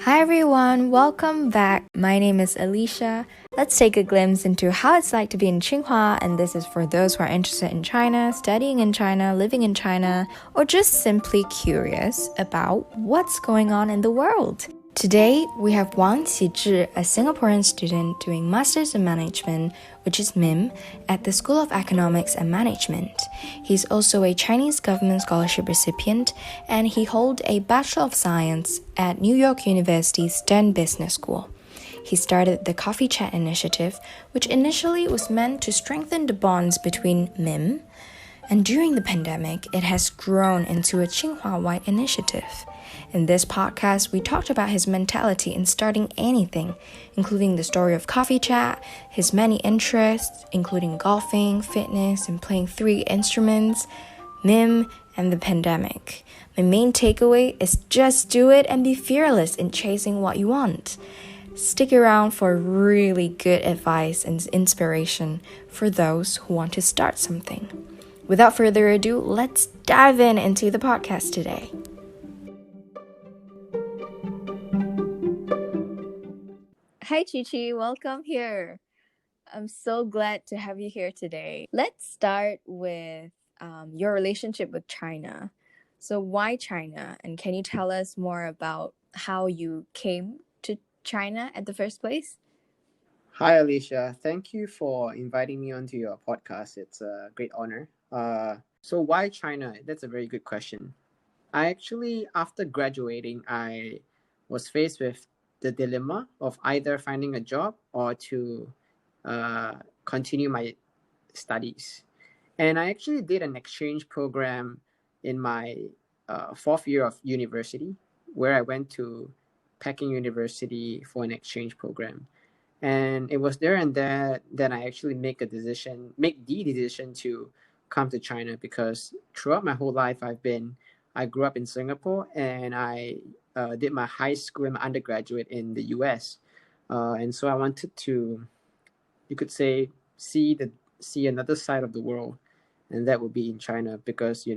Hi everyone, welcome back. My name is Alicia. Let's take a glimpse into how it's like to be in Tsinghua, and this is for those who are interested in China, studying in China, living in China, or just simply curious about what's going on in the world. Today, we have Wang Qizhi, a Singaporean student doing Masters in Management, which is MiM, at the School of Economics and Management. He's also a Chinese government scholarship recipient, and he holds a Bachelor of Science at New York University's Stern Business School. He started the Coffee Chat initiative, which initially was meant to strengthen the bonds between MiM, and during the pandemic, it has grown into a Tsinghua-wide initiative. In this podcast, we talked about his mentality in starting anything, including the story of Coffee Chat, his many interests, including golfing, fitness, and playing 3 instruments, MiM, and the pandemic. My main takeaway is just do it and be fearless in chasing what you want. Stick around for really good advice and inspiration for those who want to start something. Without further ado, let's dive into the podcast today. Hi, Chichi. Welcome here. I'm so glad to have you here today. Let's start with your relationship with China. So why China? And can you tell us more about how you came to China at the first place? Hi, Alicia. Thank you for inviting me onto your podcast. It's a great honor. So why China? That's a very good question. After graduating, I was faced with the dilemma of either finding a job or to continue my studies. And I actually did an exchange program in my 4th year of university, where I went to Peking University for an exchange program. And it was there and there that I actually make the decision to come to China, because throughout my whole life I grew up in Singapore, and I did my high school and my undergraduate in the US, and so I wanted to, you could say, see another side of the world, and that would be in China, because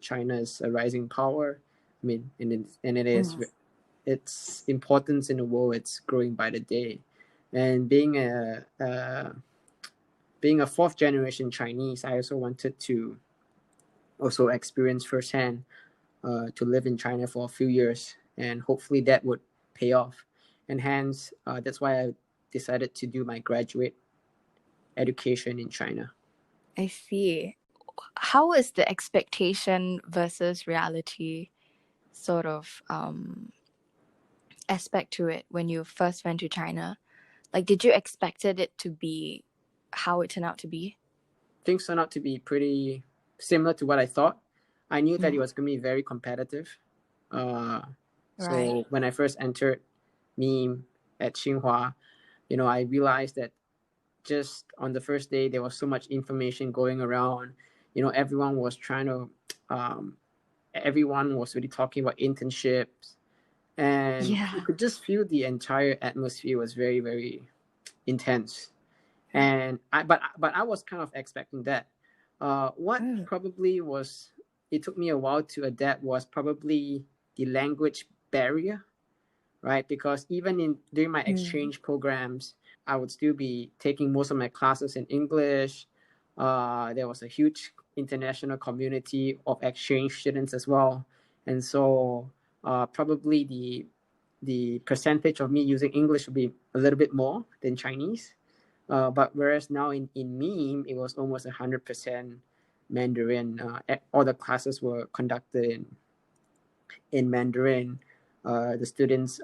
China is a rising power. I mean, and it is its importance in the world. It's growing by the day. And being a 4th generation Chinese, I also wanted to also experience firsthand to live in China for a few years, and hopefully that would pay off. And hence, that's why I decided to do my graduate education in China. I see. How is the expectation versus reality sort of aspect to it when you first went to China? Like, did you expected it to be how it turned out to be? Things turned out to be pretty similar to what I thought. I knew that it was going to be very competitive. So when I first entered MiM at Tsinghua, I realized that just on the first day, there was so much information going around. Everyone was everyone was really talking about internships, and you could just feel the entire atmosphere was very, very intense. And but I was kind of expecting that. What probably was, it took me a while to adapt, was probably the language barrier, right? Because even during my exchange programs, I would still be taking most of my classes in English. There was a huge international community of exchange students as well, and so probably the percentage of me using English would be a little bit more than Chinese. But whereas now in MiM, it was almost 100% Mandarin. All the classes were conducted in Mandarin. The students,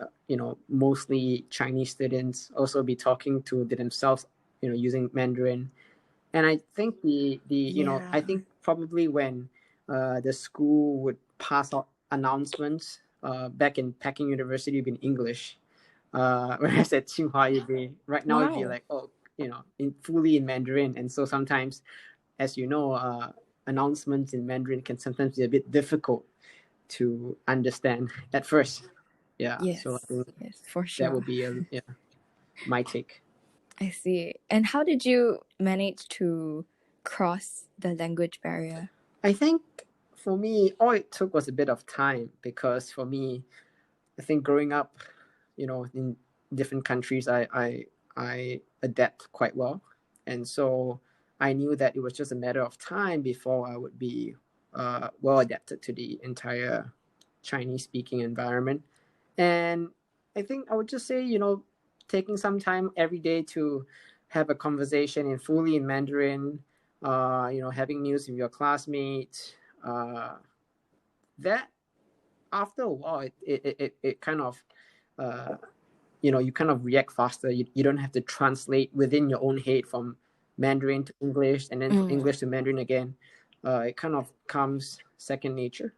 mostly Chinese students, also be talking to themselves, using Mandarin. And I think I think probably when the school would pass out announcements back in Peking University, it'd be in English. Whereas at Tsinghua, it'd be like, fully in Mandarin. And so sometimes, as you know, announcements in Mandarin can sometimes be a bit difficult to understand at first. Yeah. So I think for sure. that would be my take. I see. And how did you manage to cross the language barrier? I think for me, all it took was a bit of time, because for me, I think growing up in different countries, I adapt quite well, and so I knew that it was just a matter of time before I would be well adapted to the entire Chinese speaking environment. And I think I would just say, taking some time every day to have a conversation fully in Mandarin, having meals with your classmates, that after a while, it kind of, you kind of react faster. You don't have to translate within your own head from Mandarin to English and then from English to Mandarin again. It kind of comes second nature.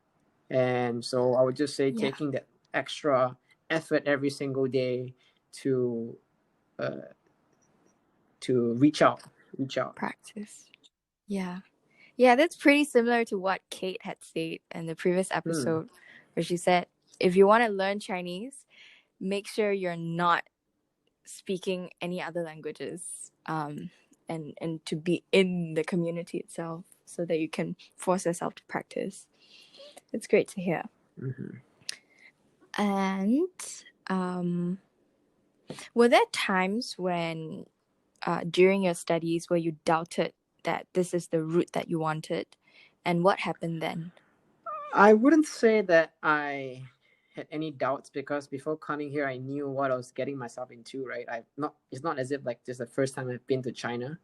And so I would just say taking that extra effort every single day to reach out. Practice. Yeah, that's pretty similar to what Kate had said in the previous episode, where she said, if you want to learn Chinese, make sure you're not speaking any other languages, and to be in the community itself so that you can force yourself to practice. It's great to hear. And were there times when during your studies where you doubted that this is the route that you wanted, and what happened then? I wouldn't say that I had any doubts, because before coming here I knew what I was getting myself into, right? It's not as if like this is the first time I've been to China,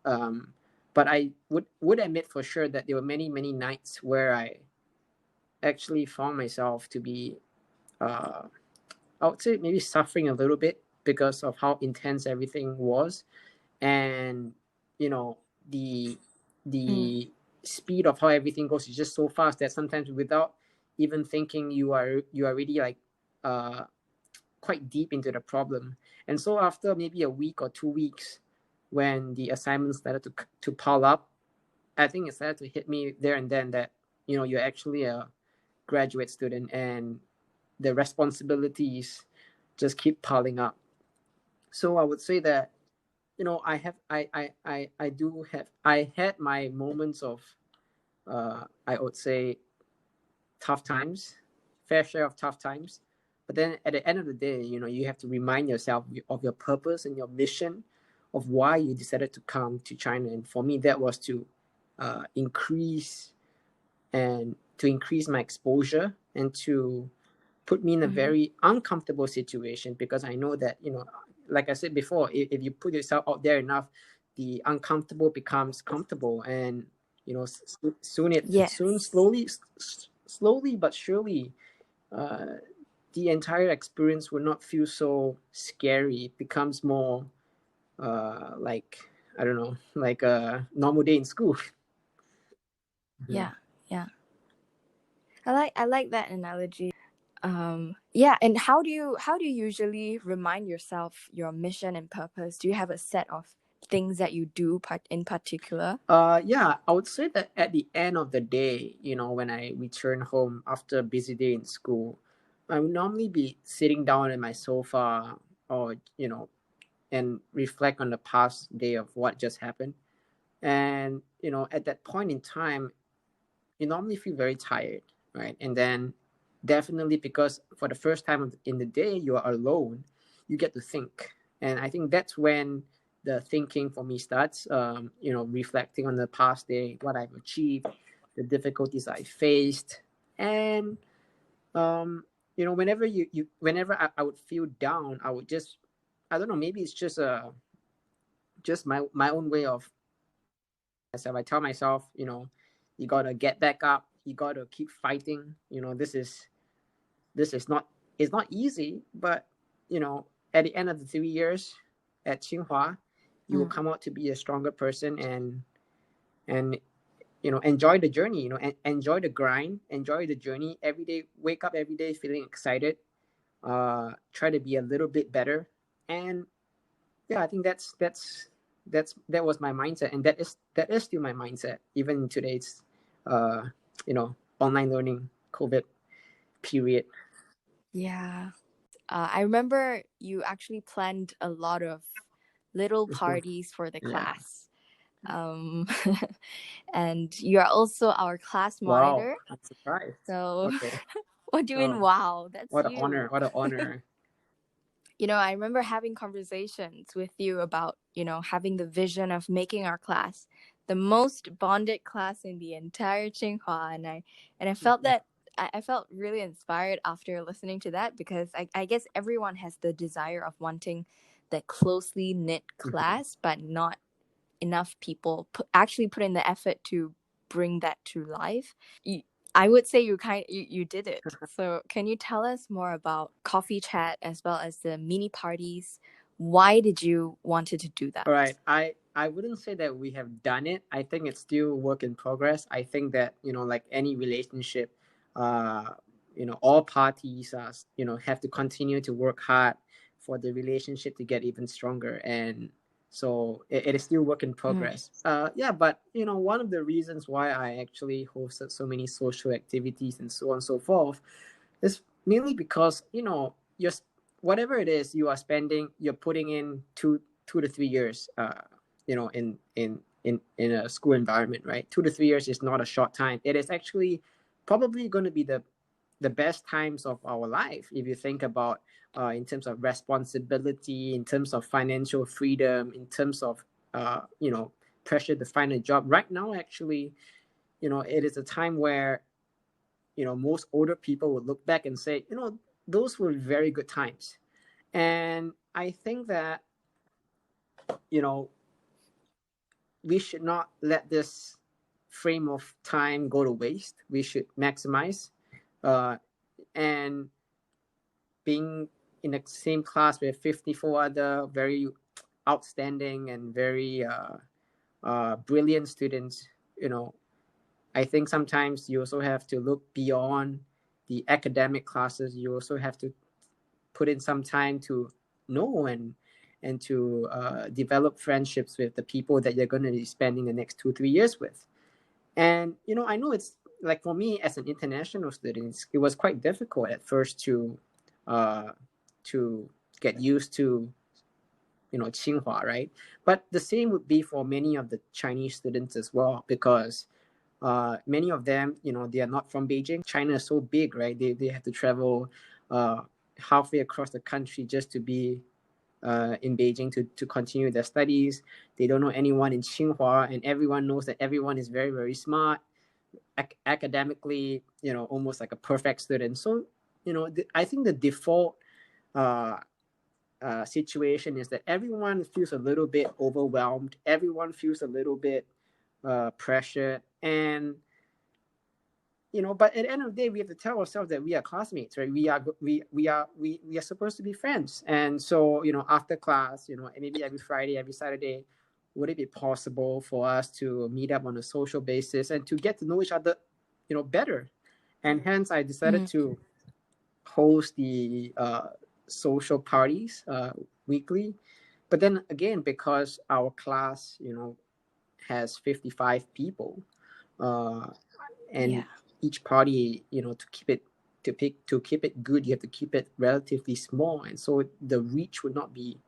but I would admit for sure that there were many nights where I actually found myself to be I would say maybe suffering a little bit because of how intense everything was. And the speed of how everything goes is just so fast that sometimes without even thinking, you are already like quite deep into the problem. And so after maybe a week or 2 weeks, when the assignments started to pile up, I think it started to hit me there and then that you're actually a graduate student, and the responsibilities just keep piling up. So I would say that I had my moments of I would say tough times, fair share of tough times. But then at the end of the day, you have to remind yourself of your purpose and your mission of why you decided to come to China. And for me, that was to increase my exposure and to put me in a very uncomfortable situation, because I know that, like I said before, if you put yourself out there enough, the uncomfortable becomes comfortable. And slowly but surely, the entire experience will not feel so scary. It becomes more like, I don't know, like a normal day in school. Yeah. I like that analogy. And how do you usually remind yourself your mission and purpose? Do you have a set of things that you do in particular? I would say that at the end of the day, when I return home after a busy day in school, I would normally be sitting down in my sofa, or and reflect on the past day of what just happened. And at that point in time, you normally feel very tired, right? And then definitely, because for the first time in the day you are alone, you get to think. And I think that's when the thinking for me starts, reflecting on the past day, what I've achieved, the difficulties I faced. And whenever I would feel down, I would just, I don't know, maybe it's just my own way of myself. I tell myself, you gotta get back up. You gotta keep fighting. This is not, it's not easy, but at the end of the 3 years at Tsinghua, you will come out to be a stronger person, and enjoy the journey. Enjoy the grind, enjoy the journey every day. Wake up every day feeling excited. Try to be a little bit better, and yeah, I think that was my mindset, and that is still my mindset even in today's online learning COVID period. Yeah. I remember you actually planned a lot of little parties for the class. And you're also our class monitor. Wow, I'm surprised. So Okay. what do you mean, wow? That's What you. an honor. What an honor. I remember having conversations with you about, having the vision of making our class the most bonded class in the entire Tsinghua, and I felt that I felt really inspired after listening to that, because I guess everyone has the desire of wanting that closely knit class, but not enough people actually put in the effort to bring that to life. I would say you did it. So can you tell us more about coffee chat as well as the mini parties? Why did you wanted to do that? All right. I wouldn't say that we have done it. I think it's still work in progress. I think that, like any relationship, uh, all parties are, have to continue to work hard for the relationship to get even stronger. And so it is still work in progress. Yeah, but one of the reasons why I actually hosted so many social activities and so on and so forth is mainly because, you're whatever it is you are spending, you're putting in 2 to 3 years, in a school environment, right? 2 to 3 years is not a short time. It is actually probably going to be the best times of our life if you think about, in terms of responsibility, in terms of financial freedom, in terms of, pressure to find a job. Right now, actually, it is a time where, most older people would look back and say, those were very good times. And I think that, we should not let this frame of time go to waste. We should maximize, and being in the same class with 54 other very outstanding and very brilliant students, I think sometimes you also have to look beyond the academic classes. You also have to put in some time to know and to develop friendships with the people that you're going to be spending the next 2 3 years with. And I know it's like, for me as an international student, it was quite difficult at first uh, to get used to Tsinghua, right? But the same would be for many of the Chinese students as well, because many of them, they are not from Beijing. China is so big, right? They have to travel halfway across the country just to be in Beijing to continue their studies. They don't know anyone in Tsinghua, and everyone knows that everyone is very, very smart, academically, almost like a perfect student. So, I think the default uh, situation is that everyone feels a little bit overwhelmed. Everyone feels a little bit pressured, and but at the end of the day, we have to tell ourselves that we are classmates, right? We are supposed to be friends. And so, after class, maybe every Friday, every Saturday, would it be possible for us to meet up on a social basis and to get to know each other, better? And hence, I decided to host the social parties weekly. But then again, because our class, has 55 people, and each party, to keep it good, you have to keep it relatively small. And so the reach would not be,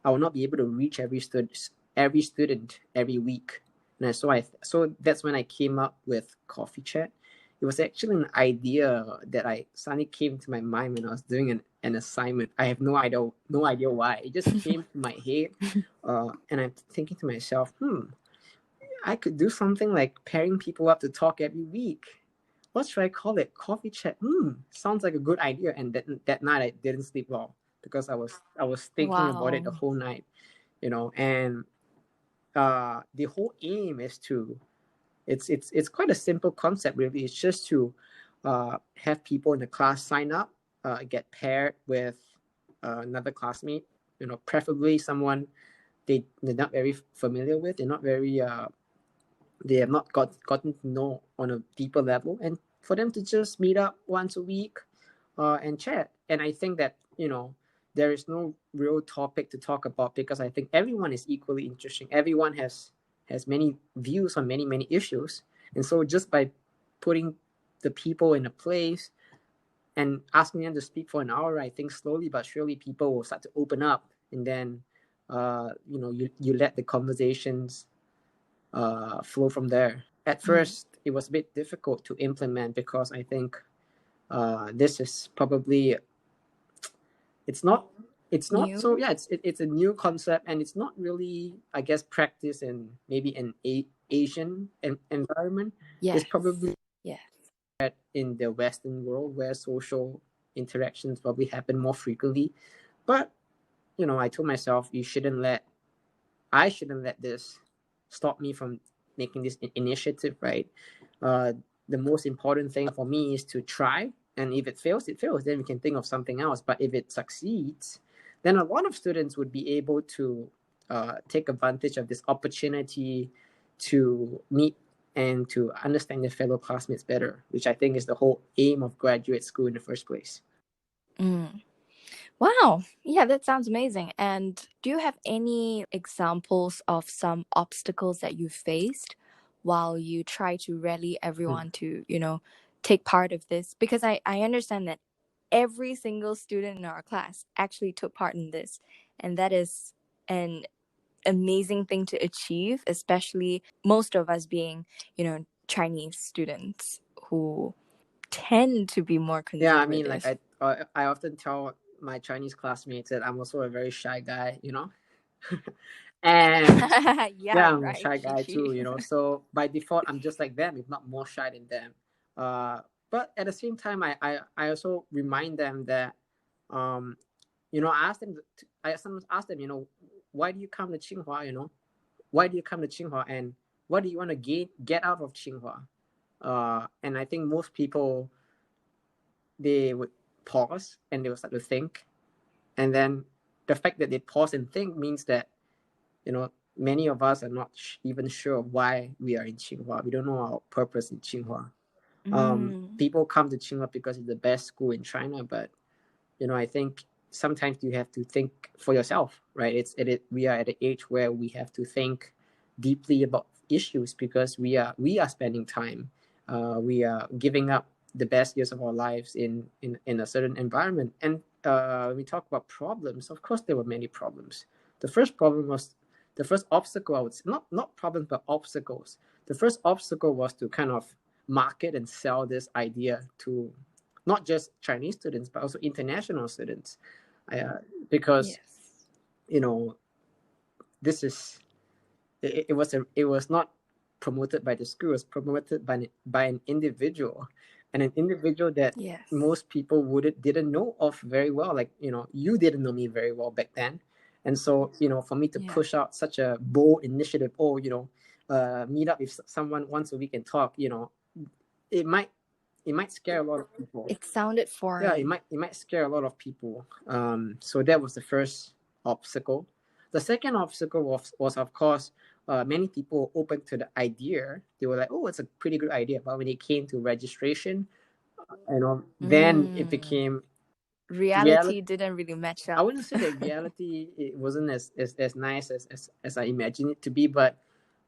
I will not be able to reach every student every week. And so that's when I came up with Coffee Chat. It was actually an idea that I suddenly came to my mind when I was doing an assignment. I have no idea why. It just came to my head, and I'm thinking to myself, I could do something like pairing people up to talk every week. What should I call it? Coffee chat. Sounds like a good idea. And that night I didn't sleep well because I was thinking about it the whole night, and the whole aim is to, it's quite a simple concept really. It's just to have people in the class sign up, get paired with another classmate, preferably someone they're not very familiar with. They're not very they have not gotten to know on a deeper level, and for them to just meet up once a week and chat. And I think that there is no real topic to talk about, because I think everyone is equally interesting. Everyone has many views on many issues, and so just by putting the people in a place and asking them to speak for an hour, I think slowly but surely people will start to open up, and then you let the conversations flow from there. At first, it was a bit difficult to implement, because I think this is probably, it's not it's not so, yeah, it's a new concept, and it's not really, I guess, practiced in maybe an Asian environment. Yes. It's probably Yes. in the Western world where social interactions probably happen more frequently. But I told myself, I shouldn't let this stop me from making this initiative, right? uh, the most important thing for me is to try, and if it fails, it fails, then we can think of something else. But if it succeeds, then a lot of students would be able to take advantage of this opportunity to meet and to understand their fellow classmates better, which I think is the whole aim of graduate school in the first place. Wow. Yeah, that sounds amazing. And do you have any examples of some obstacles that you faced while you try to rally everyone to, take part of this? Because I understand that every single student in our class actually took part in this. And that is an amazing thing to achieve, especially most of us being, Chinese students who tend to be more Yeah, I mean, like conservative. I often tell my Chinese classmates that I'm also a very shy guy, and Yeah, yeah, I'm a right, shy guy too, Chi. So by default, I'm just like them, if not more shy than them. But at the same time, I also remind them that, I ask them, I sometimes ask them, why do you come to Tsinghua? Why do you come to Tsinghua, and what do you want to get out of Tsinghua? And I think most people, they would pause and they would start to think, and then the fact that they pause and think means that many of us are not even sure why we are in Tsinghua. We don't know our purpose in Tsinghua. People come to Tsinghua because it's the best school in China, but I think sometimes you have to think for yourself, right? We are at an age where we have to think deeply about issues, because we are spending time, we are giving up the best years of our lives in a certain environment. And we talk about problems. Of course, there were many problems. The first problem was the first obstacle. I would say, not problems, but obstacles. The first obstacle was to kind of market and sell this idea to not just Chinese students, but also international students, because this is it was not promoted by the school. It was promoted by an individual, and an individual that most people didn't know of very well. Like you didn't know me very well back then, and so for me to push out such a bold initiative, meet up with someone once a week and talk, it might scare a lot of people. It sounded foreign. Yeah, it might scare a lot of people. So that was the first obstacle. The second obstacle was of course, many people open to the idea. They were like, "Oh, it's a pretty good idea." But when it came to registration, then it became reality didn't really match up. I wouldn't say that reality it wasn't as nice as I imagined it to be, but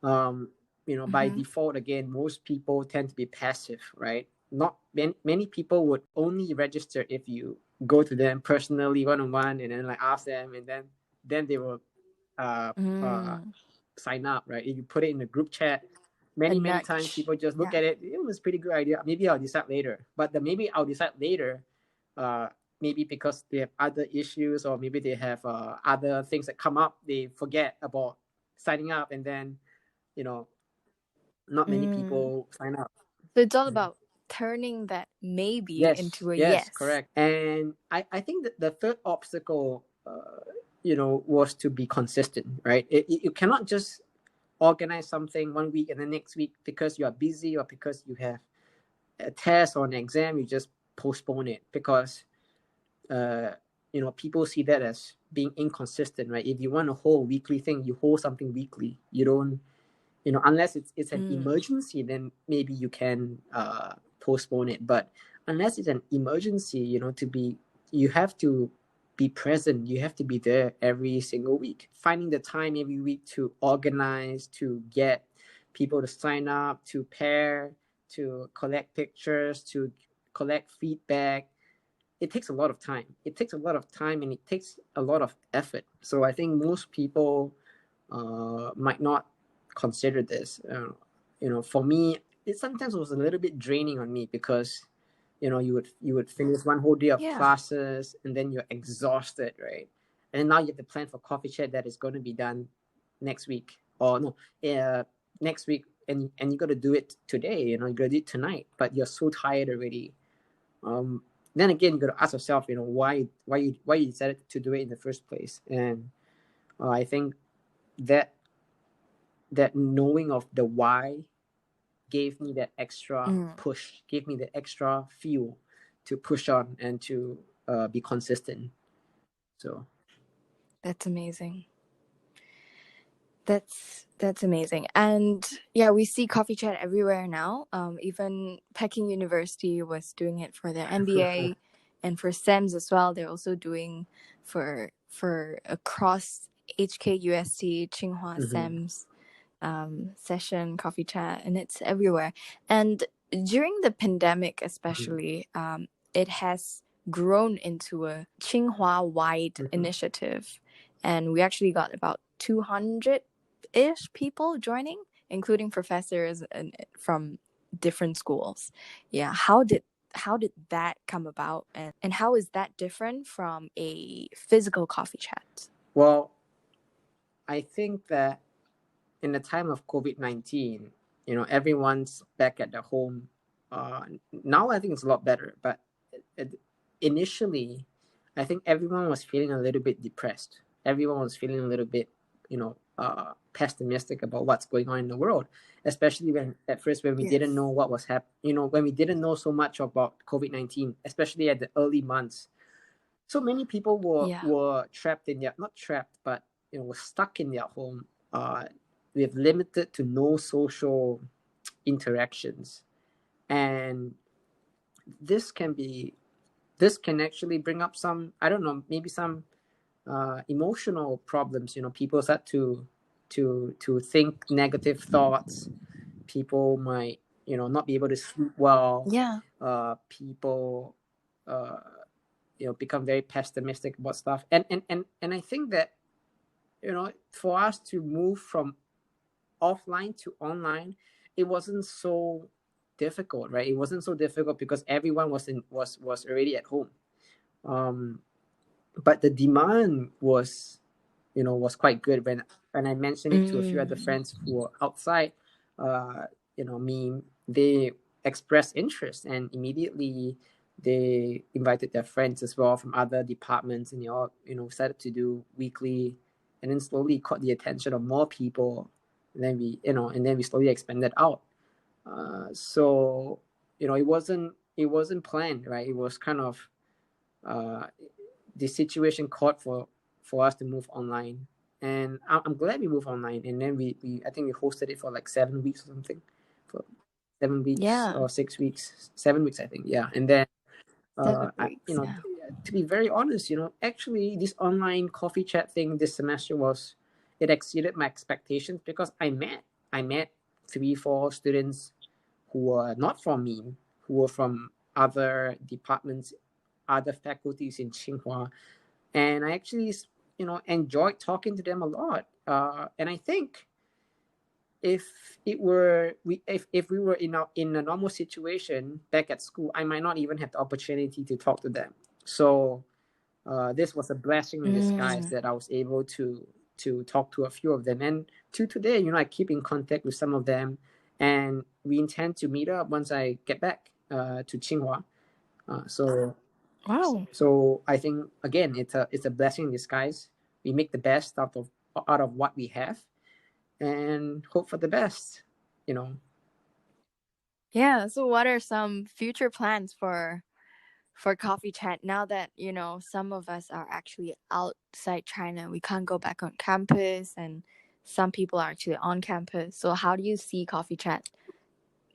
by default, again, most people tend to be passive, right? Not many people would only register if you go to them personally, one on one, and then like ask them, and then they will sign up, right? If you put it in a group chat, many times people just look at it. It was a pretty good idea. Maybe I'll decide later. But the maybe I'll decide later, maybe because they have other issues, or maybe they have other things that come up. They forget about signing up, and then not many people sign up. So it's all about turning that maybe into a yes. Correct. And I think that the third obstacle, was to be consistent, right? You cannot just organize something one week and the next week because you are busy or because you have a test or an exam, you just postpone it, because people see that as being inconsistent, right? If you want to hold a weekly thing, you hold something weekly. You don't, unless it's an emergency, then maybe you can postpone it. But unless it's an emergency, you have to be present. You have to be there every single week. Finding the time every week to organize, to get people to sign up, to pair, to collect pictures, to collect feedback. It takes a lot of time. It takes a lot of time, and it takes a lot of effort. So I think most people might not consider this. For me, it sometimes was a little bit draining on me, because you would finish one whole day of classes, and then you're exhausted, right? and then now you have to plan for coffee chat that is going to be done next week, or no, next week, and you got to do it today. You know, you got to do it tonight, but you're so tired already. Then again, you got to ask yourself, you know, why you decided to do it in the first place. And I think that knowing of the why gave me that extra push, gave me the extra fuel to push on and to be consistent. So that's amazing. That's amazing. And yeah, we see coffee chat everywhere now. Even Peking University was doing it for their MBA, and for SEMs as well. They're also doing for across HKUST, Tsinghua SEMs session coffee chat, and it's everywhere. And during the pandemic, especially, it has grown into a Tsinghua wide initiative, and we actually got about 200-ish people joining, including professors and from different schools. Yeah, how did that come about, and how is that different from a physical coffee chat? Well, I think that in the time of COVID-19, you know, everyone's back at their home. Now I think it's a lot better, but initially, I think everyone was feeling a little bit depressed. Everyone was feeling a little bit, you know, pessimistic about what's going on in the world, especially when we didn't know what was happening. You know, when we didn't know so much about COVID-19, especially at the early months. So many people were trapped in their, not trapped, but you know, were stuck in their home. With limited to no social interactions, and this can actually bring up some, I don't know, maybe some emotional problems. You know, people start to think negative thoughts. People might, you know, not be able to sleep well. People you know, become very pessimistic about stuff, and I think that, you know, for us to move from offline to online, it wasn't so difficult, right? It wasn't so difficult because everyone was already at home. But the demand was, you know, was quite good when I mentioned it to a few other friends who were outside, you know, MiM. They expressed interest, and immediately they invited their friends as well from other departments, and they all, you know, started to do weekly, and then slowly caught the attention of more people. And then we, you know, and then we slowly expanded out. So, you know, it wasn't planned, right? It was kind of the situation called for us to move online, and I'm glad we moved online. And then we I think we hosted it for like 7 weeks or something, for 7 weeks or 6 weeks, 7 weeks, I think. Yeah, and then you know, to be very honest, you know, actually this online coffee chat thing this semester it exceeded my expectations, because I met 3-4 students who were not from MiM, who were from other departments, other faculties in Tsinghua, and I actually, you know, enjoyed talking to them a lot. And I think if we were in a normal situation back at school, I might not even have the opportunity to talk to them. So this was a blessing in disguise that I was able to talk to a few of them, and to today, you know, I keep in contact with some of them, and we intend to meet up once I get back to Tsinghua. So I think, again, it's a blessing in disguise. We make the best out of what we have, and hope for the best, you know. Yeah, so what are some future plans for coffee chat now that, you know, some of us are actually outside China? We can't go back on campus, and some people are actually on campus. So how do you see coffee chat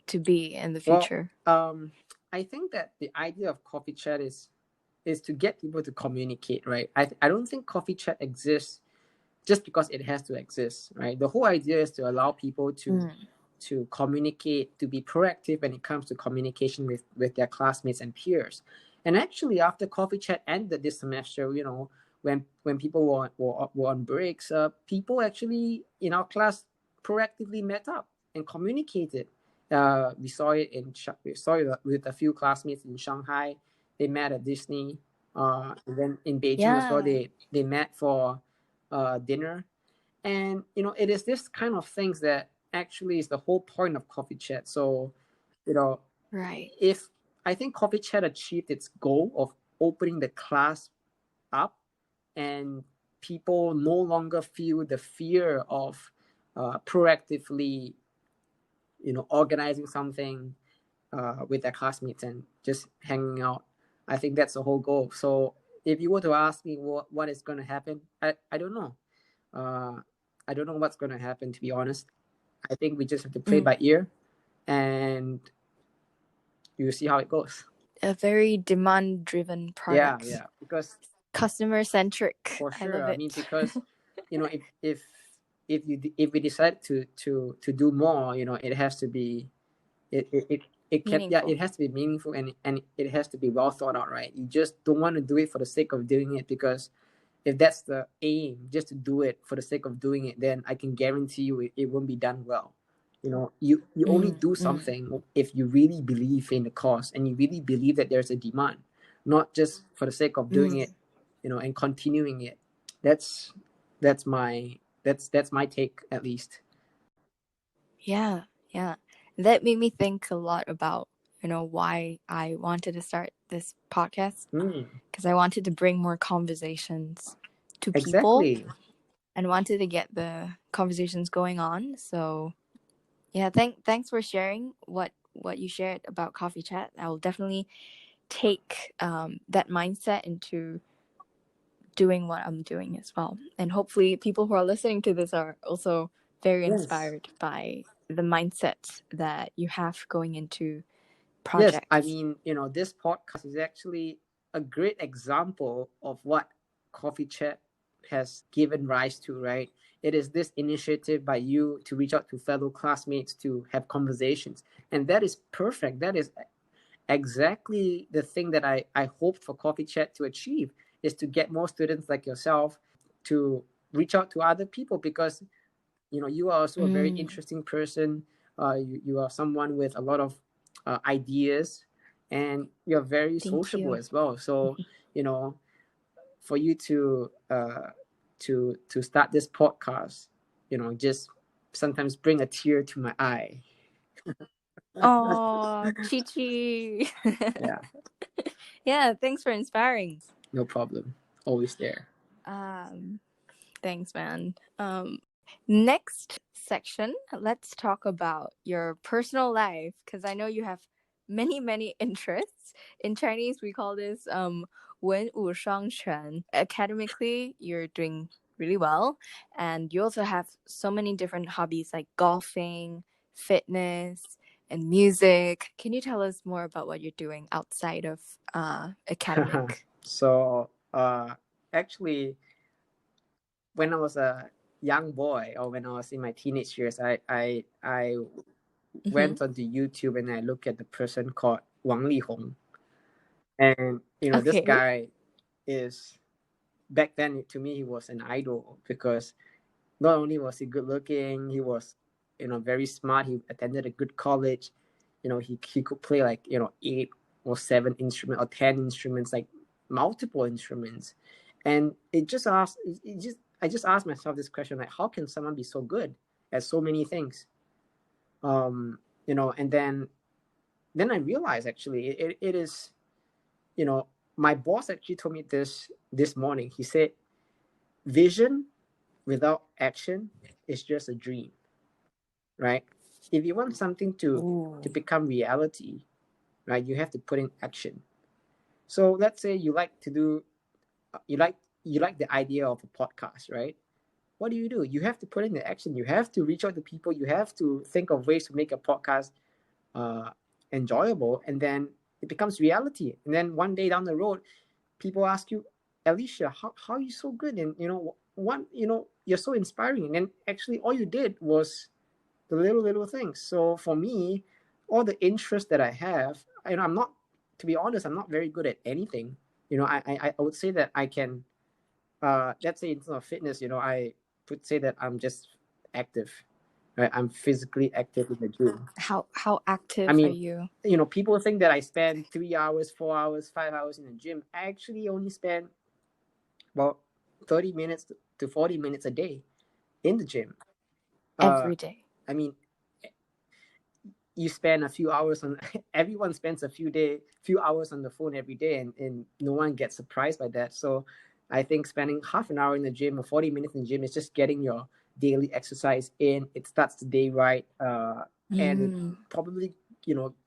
to be in the future? Well, I think that the idea of coffee chat is to get people to communicate, right? I don't think coffee chat exists just because it has to exist, right? The whole idea is to allow people to communicate, to be proactive when it comes to communication with their classmates and peers. And actually, after coffee chat ended this semester, you know, when people were on breaks, people actually in our class proactively met up and communicated. We saw it with a few classmates in Shanghai. They met at Disney. And then in Beijing as well, they met for dinner. And it is this kind of things that actually is the whole point of coffee chat. So if I think coffee chat achieved its goal of opening the class up, and people no longer feel the fear of proactively organizing something with their classmates and just hanging out. I think that's the whole goal. So if you were to ask me what is going to happen, I don't know. I don't know what's going to happen, to be honest. I think we just have to play by ear, and you see how it goes. A very demand-driven product. Yeah, because customer-centric. For sure. I love it. I mean, because if we decide to do more, it has to be it has to be meaningful, and it has to be well thought out, right? You just don't want to do it for the sake of doing it, because if that's the aim, just to do it for the sake of doing it, then I can guarantee you it won't be done well. You only do something if you really believe in the cause and you really believe that there's a demand, not just for the sake of doing it, and continuing it. That's my take, at least. Yeah. That made me think a lot about why I wanted to start this podcast, because I wanted to bring more conversations to people and wanted to get the conversations going on. So yeah, thanks for sharing what you shared about coffee chat. I will definitely take that mindset into doing what I'm doing as well, and hopefully people who are listening to this are also very inspired by the mindset that you have going into projects. Yes, I mean, this podcast is actually a great example of what Coffee Chat has given rise to, right? It is this initiative by you to reach out to fellow classmates to have conversations. And that is perfect. That is exactly the thing that I hoped for Coffee Chat to achieve, is to get more students like yourself to reach out to other people, because you are also a very interesting person. You are someone with a lot of ideas, and you're very sociable as well. So for you to start this podcast, just sometimes bring a tear to my eye. Oh, Chi. Yeah. Yeah, thanks for inspiring. No problem. Always there. Thanks, man. Next section, let's talk about your personal life, because I know you have many interests. In Chinese, we call this 文武双全. Academically, you're doing really well, and you also have so many different hobbies like golfing, fitness, and music. Can you tell us more about what you're doing outside of academic? So actually, when I was a young boy, or when I was in my teenage years, I went onto YouTube and I looked at the person called Wang Lihong. And this guy is, back then to me, he was an idol, because not only was he good looking, he was very smart. He attended a good college. He could play like 8 or 7 instruments or 10 instruments, like multiple instruments. And I just asked myself this question, like, how can someone be so good at so many things? And then I realized, actually, it is, my boss actually told me this morning. He said, vision without action is just a dream, right? If you want something to become reality, right, you have to put in action. So let's say you like the idea of a podcast, right? What do? You have to put in the action. You have to reach out to people. You have to think of ways to make a podcast enjoyable, and then it becomes reality. And then one day down the road, people ask you, Alicia, how are you so good? And you're so inspiring. And then actually all you did was the little things. So for me, all the interest that I have, I'm not, to be honest, I'm not very good at anything. I would say that I can, let's say in terms of fitness, I would say that I'm just active. right? I'm physically active in the gym. How active I are mean, you? people think that I spend 3 hours, 4 hours, 5 hours in the gym. I actually only spend about 30 minutes to 40 minutes a day in the gym. Every day. I mean, you spend a few hours on everyone spends few hours on the phone every day, and no one gets surprised by that. So I think spending half an hour in the gym or 40 minutes in the gym is just getting your daily exercise in. It starts the day right, and it probably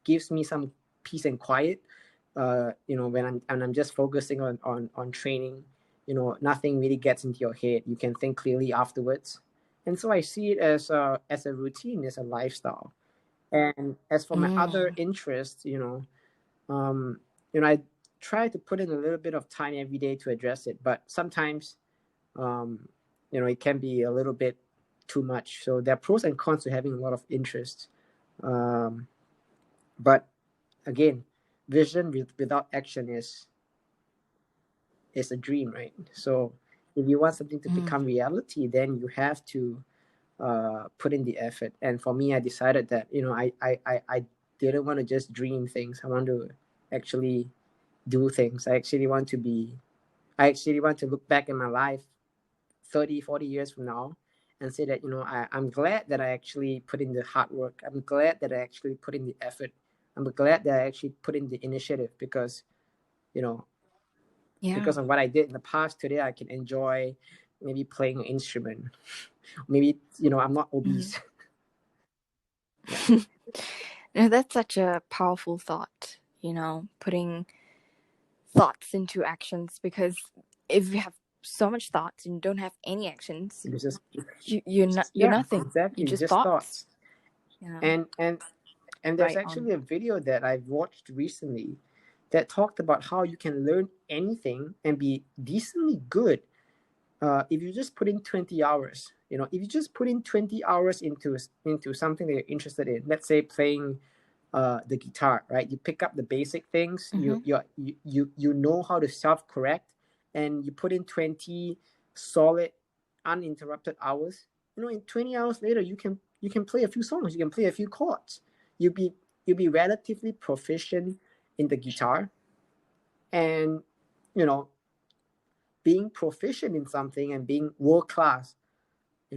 gives me some peace and quiet, when I'm just focusing on training. Nothing really gets into your head. You can think clearly afterwards. And so I see it as a routine, as a lifestyle. And as for my other interests, I try to put in a little bit of time every day to address it, but sometimes, it can be a little bit too much. So there are pros and cons to having a lot of interest. But again, vision without action is a dream, right? So if you want something to become reality, then you have to put in the effort. And for me, I decided that I didn't want to just dream things. I want to actually do things. I actually want to look back in my life 30, 40 years from now and say that I'm glad that I actually put in the hard work. I'm glad that I actually put in the effort. I'm glad that I actually put in the initiative, because you know because of what I did in the past. Today I can enjoy maybe playing an instrument. Maybe I'm not obese. Now, that's such a powerful thought, putting thoughts into actions, because if you have so much thoughts and you don't have any actions, you're nothing. Exactly, You're just thoughts. And there's actually a video that I've watched recently that talked about how you can learn anything and be decently good if you just put in 20 hours. If you just put in 20 hours into something that you're interested in, let's say playing the guitar, right? You pick up the basic things. You know how to self-correct, and you put in 20 solid, uninterrupted hours. In 20 hours later, you can play a few songs. You can play a few chords. You'll be relatively proficient in the guitar, and being proficient in something and being world class,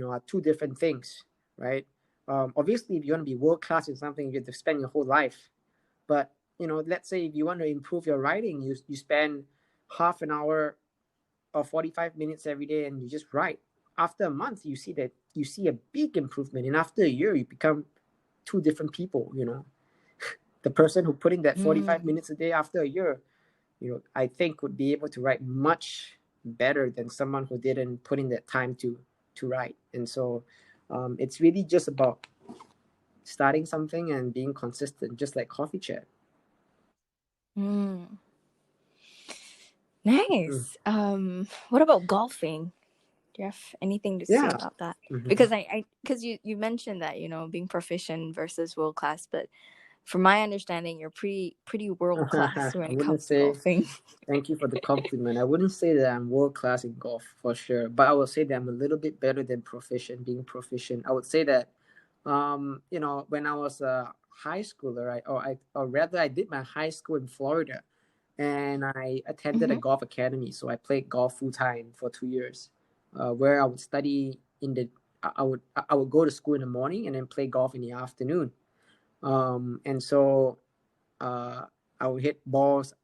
are two different things, right? Obviously, if you want to be world class in something, you have to spend your whole life. But let's say if you want to improve your writing, you spend half an hour or 45 minutes every day, and you just write. After a month, you see a big improvement, and after a year, you become two different people. The person who put in that 45 minutes a day, after a year, I think would be able to write much better than someone who didn't put in that time to write. And so it's really just about starting something and being consistent, just like coffee chat. Nice. What about golfing? Do you have anything to say about that? Because because you mentioned that being proficient versus world class, but from my understanding, you're pretty world class when it comes to golfing. Thank you for the compliment. I wouldn't say that I'm world class in golf for sure, but I would say that I'm a little bit better than proficient. Being proficient, I would say that when I was a high schooler, or rather I did my high school in Florida, and I attended a golf academy. So I played golf full time for 2 years, where I would study I would go to school in the morning and then play golf in the afternoon. And so I would hit balls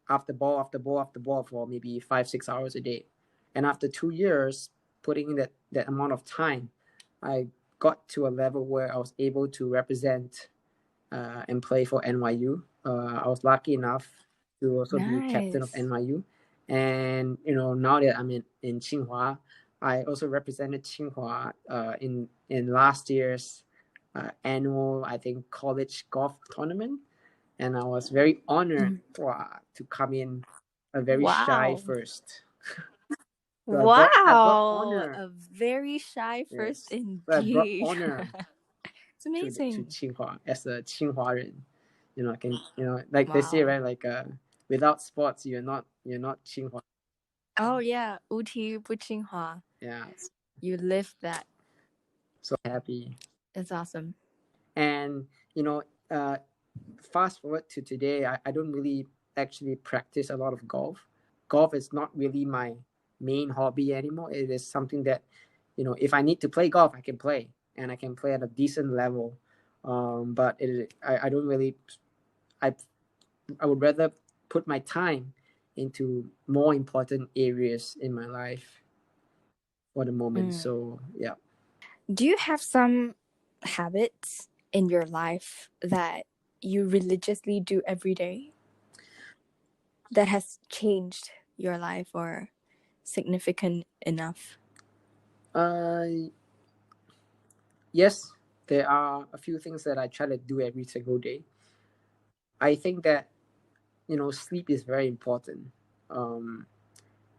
after ball after ball after ball for maybe 5-6 hours a day. And after 2 years putting in that amount of time, I got to a level where I was able to represent and play for NYU. I was lucky enough to also be captain of NYU. And now that I'm in Tsinghua, I also represented Tsinghua in last year's annual, I think, college golf tournament. And I was very honored to come in a very shy first. So I brought honor. A very shy first indeed. So I brought honor it's amazing. to Tsinghua as a Tsinghuaren. Like they say, right? Like without sports, you're not Tsinghua. Oh yeah, 无体不清华. Yeah. You live that. So happy. It's awesome. And fast forward to today, I don't really actually practice a lot of golf. Golf is not really my main hobby anymore. It is something that, if I need to play golf, I can play, and I can play at a decent level. But I don't really, I, I would rather put my time into more important areas in my life for the moment. So, yeah. Do you have some habits in your life that you religiously do every day that has changed your life or significant enough? Yes, there are a few things that I try to do every single day. I think that sleep is very important, um,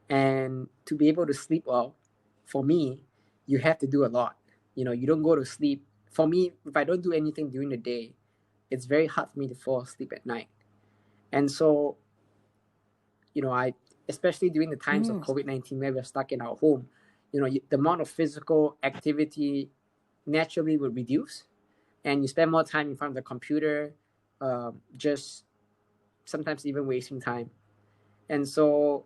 and to be able to sleep well, for me, you have to do a lot. You don't go to sleep. For me, if I don't do anything during the day, it's very hard for me to fall asleep at night. And so, I especially during the times of COVID-19 where we're stuck in our home, the amount of physical activity naturally would reduce, and you spend more time in front of the computer, just sometimes even wasting time. And so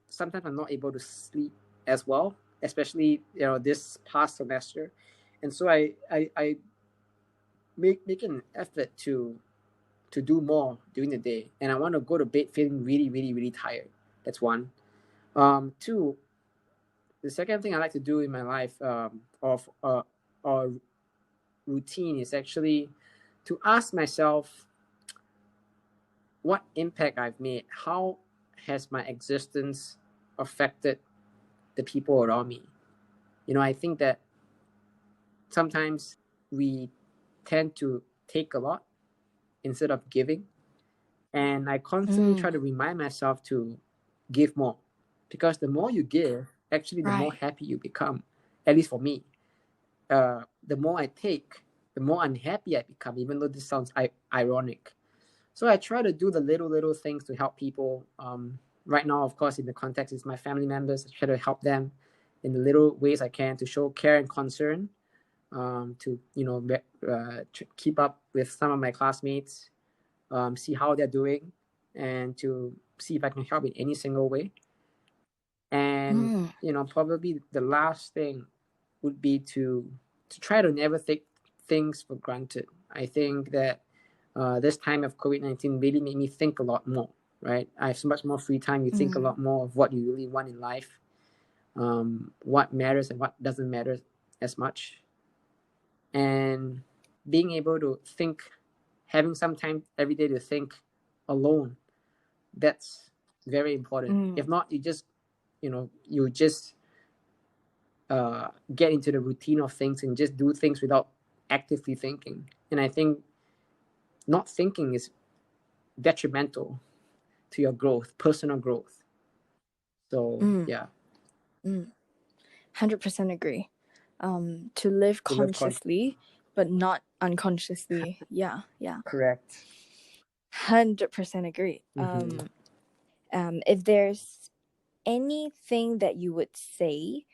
sometimes I'm not able to sleep as well, especially this past semester. And so I make an effort to do more during the day, and I want to go to bed feeling really, really, really tired. That's one. Two, the second thing I like to do in my life, of or routine, is actually to ask myself what impact I've made. How has my existence affected the people around me? I think that sometimes we tend to take a lot instead of giving. And I constantly try to remind myself to give more, because the more you give, actually, the more Right. happy you become. At least for me, the more I take, the more unhappy I become, even though this sounds ironic. So I try to do the little things to help people. Right now, of course, in the context is my family members. I try to help them in the little ways I can to show care and concern, to keep up with some of my classmates, see how they're doing, and to see if I can help in any single way. And probably the last thing would be to try to never take things for granted. I think that this time of COVID-19 really made me think a lot more. Right, I have so much more free time. You think a lot more of what you really want in life, what matters and what doesn't matter as much, and being able to think, having some time every day to think alone, that's very important. If not, you just get into the routine of things and just do things without actively thinking. And I think not thinking is detrimental to your growth, personal growth. So yeah. 100% agree. To live consciously, but not unconsciously. Yeah, yeah. Correct. 100% agree. If there's anything that you would say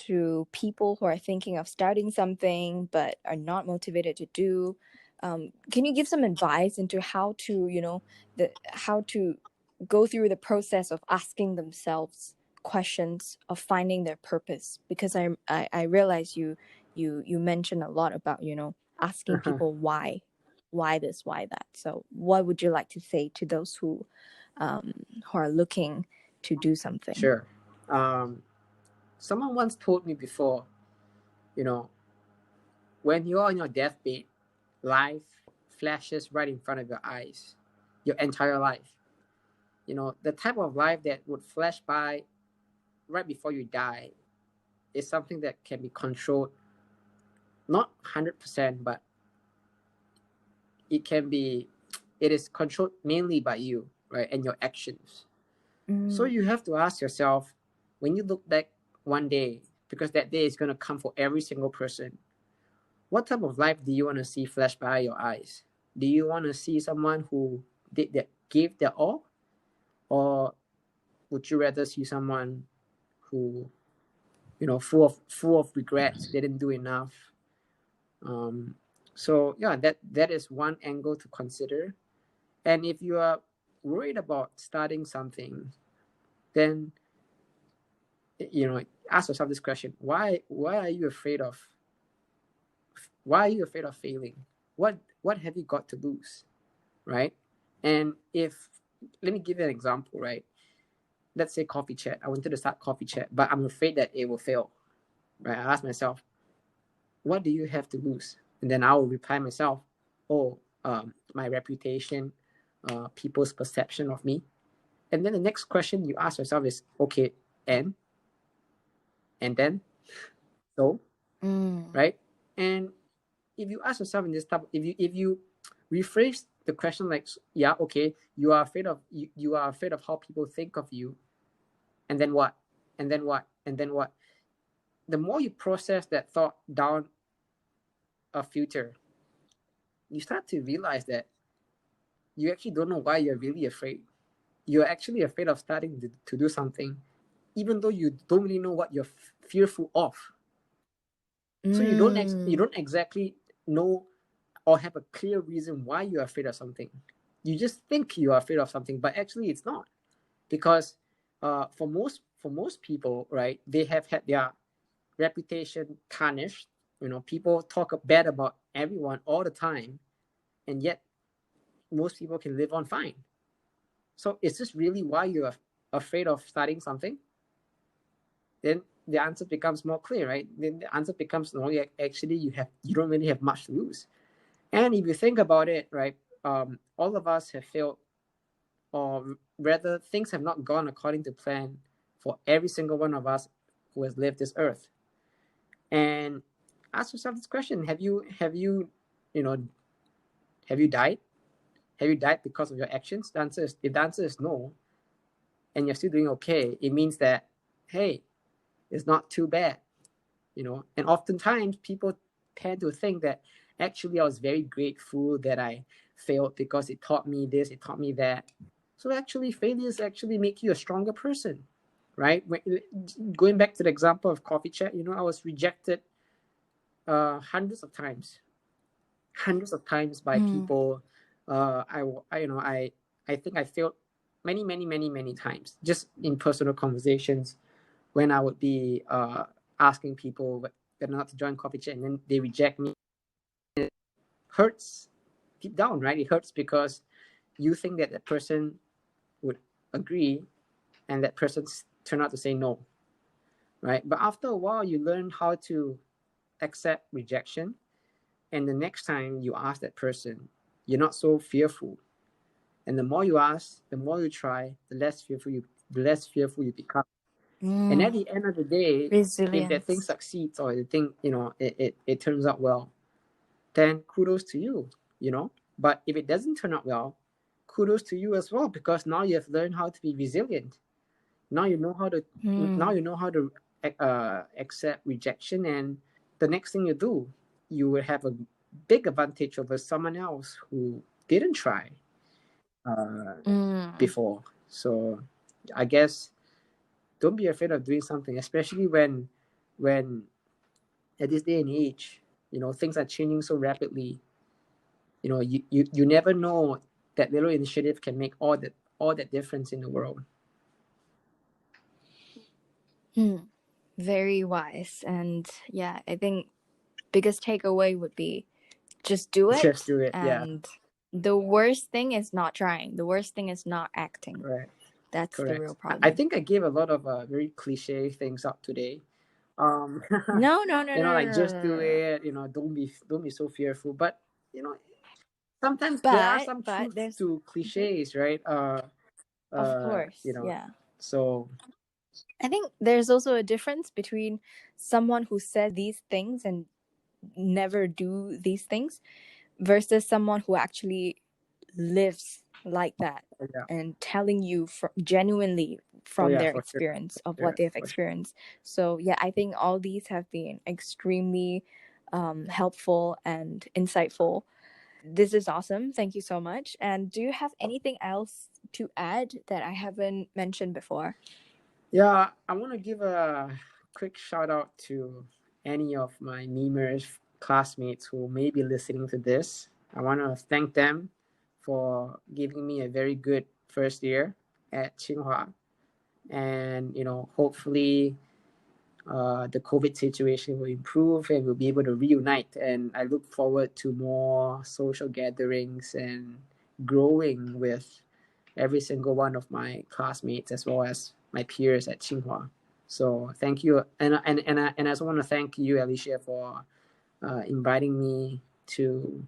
to people who are thinking of starting something but are not motivated to do, can you give some advice into how to, how to go through the process of asking themselves questions of finding their purpose? Because I realize you mentioned a lot about asking people why this, why that. So what would you like to say to those who are looking to do something? Sure. Someone once told me before, when you're on your deathbed, life flashes right in front of your eyes, your entire life. The type of life that would flash by right before you die is something that can be controlled, not 100%, but it is controlled mainly by you, right, and your actions. So you have to ask yourself, when you look back one day, because that day is going to come for every single person, what type of life do you want to see flash by your eyes? Do you want to see someone who gave their all, or would you rather see someone who full of regrets. They didn't do enough. So yeah, that is one angle to consider. And if you are worried about starting something, then ask yourself this question: why are you afraid of failing? What have you got to lose, right? And if let me give you an example, right? Let's say coffee chat. I wanted to start coffee chat, but I'm afraid that it will fail, right? I ask myself, what do you have to lose? And then I will reply myself, oh, my reputation, people's perception of me. And then the next question you ask yourself is, okay, and then, so, right? And if you ask yourself in this type, if you rephrase the question like, yeah, okay, you are afraid of how people think of you, and then what? And then what? And then what? The more you process that thought down a filter, you start to realize that you actually don't know why you're really afraid. You're actually afraid of starting to do something, even though you don't really know what you're fearful of. So you don't exactly know or have a clear reason why you're afraid of something. You just think you are afraid of something, but actually it's not, because for most people, right, they have had their reputation tarnished. People talk bad about everyone all the time, and yet most people can live on fine. So is this really why you're afraid of starting something? Then the answer becomes more clear, right? Then the answer becomes, no, actually you don't really have much to lose. And if you think about it, right, all of us have failed, or rather things have not gone according to plan for every single one of us who has lived this earth. And ask yourself this question: have you died? Have you died because of your actions? If the answer is no, and you're still doing okay, it means that, hey, it's not too bad. And oftentimes people tend to think that actually I was very grateful that I failed because it taught me this, it taught me that. So actually failures actually make you a stronger person, right? Going back to the example of coffee chat, I was rejected hundreds of times by people. I think I failed many, many, many, many times just in personal conversations, when I would be asking people whether or not to join coffee chat, and then they reject me. It hurts deep down, right? It hurts because you think that person would agree, and that person turned out to say no, right? But after a while, you learn how to accept rejection, and the next time you ask that person, you're not so fearful. And the more you ask, the more you try, the less fearful you become. And at the end of the day, if that thing succeeds, or the thing, it turns out well, then kudos to you, But if it doesn't turn out well, kudos to you as well, because now you have learned how to be resilient. Now you know how to accept rejection, and the next thing you do, you will have a big advantage over someone else who didn't try before. So I guess don't be afraid of doing something, especially when at this day and age, things are changing so rapidly. You never know, that little initiative can make all that difference in the world. Very wise. And yeah, I think biggest takeaway would be just do it. Just do it. And the worst thing is not trying. The worst thing is not acting. Right. That's Correct. the real problem. I think I gave a lot of very cliche things up today. No. Like, just do it. Don't be so fearful. But sometimes there are some truths to cliches, right? Of course. Yeah. So I think there's also a difference between someone who says these things and never do these things versus someone who actually lives like that and telling you genuinely from their experience of what they've experienced. So yeah, I think all these have been extremely helpful and insightful. This is awesome. Thank you so much. And do you have anything else to add that I haven't mentioned before? Yeah, I want to give a quick shout out to any of my memers classmates who may be listening to this. I want to thank them for giving me a very good first year at Tsinghua, and hopefully the COVID situation will improve and we'll be able to reunite. And I look forward to more social gatherings and growing with every single one of my classmates as well as my peers at Tsinghua. So thank you, and I also want to thank you, Alicia, for inviting me to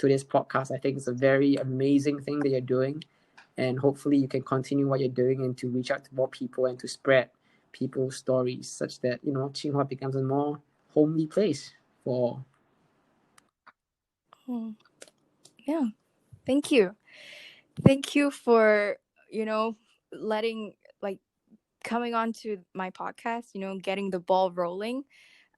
this podcast. I think it's a very amazing thing that you're doing, and hopefully you can continue what you're doing and to reach out to more people and to spread people's stories such that Tsinghua becomes a more homely place for. Yeah, thank you for letting coming on to my podcast, getting the ball rolling.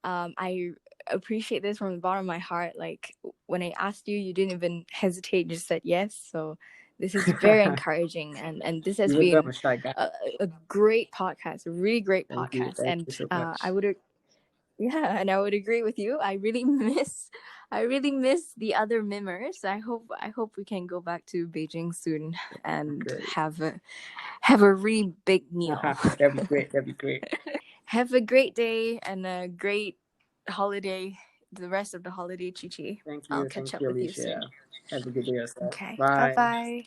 I appreciate this from the bottom of my heart. Like when I asked you, you didn't even hesitate, you just said yes. So this is very encouraging, and this has Even though I'm been a shy guy. a great podcast, a really great Thank you podcast. so much. I would agree with you. I really miss the other mimmers. I hope we can go back to Beijing soon and Great. have a really big meal. That'd be great. Have a great day and a great holiday. The rest of the holiday, Chi Chi. Thank you. I'll catch up with you soon. Alicia. Have a good day yourself. Okay. Bye. Bye.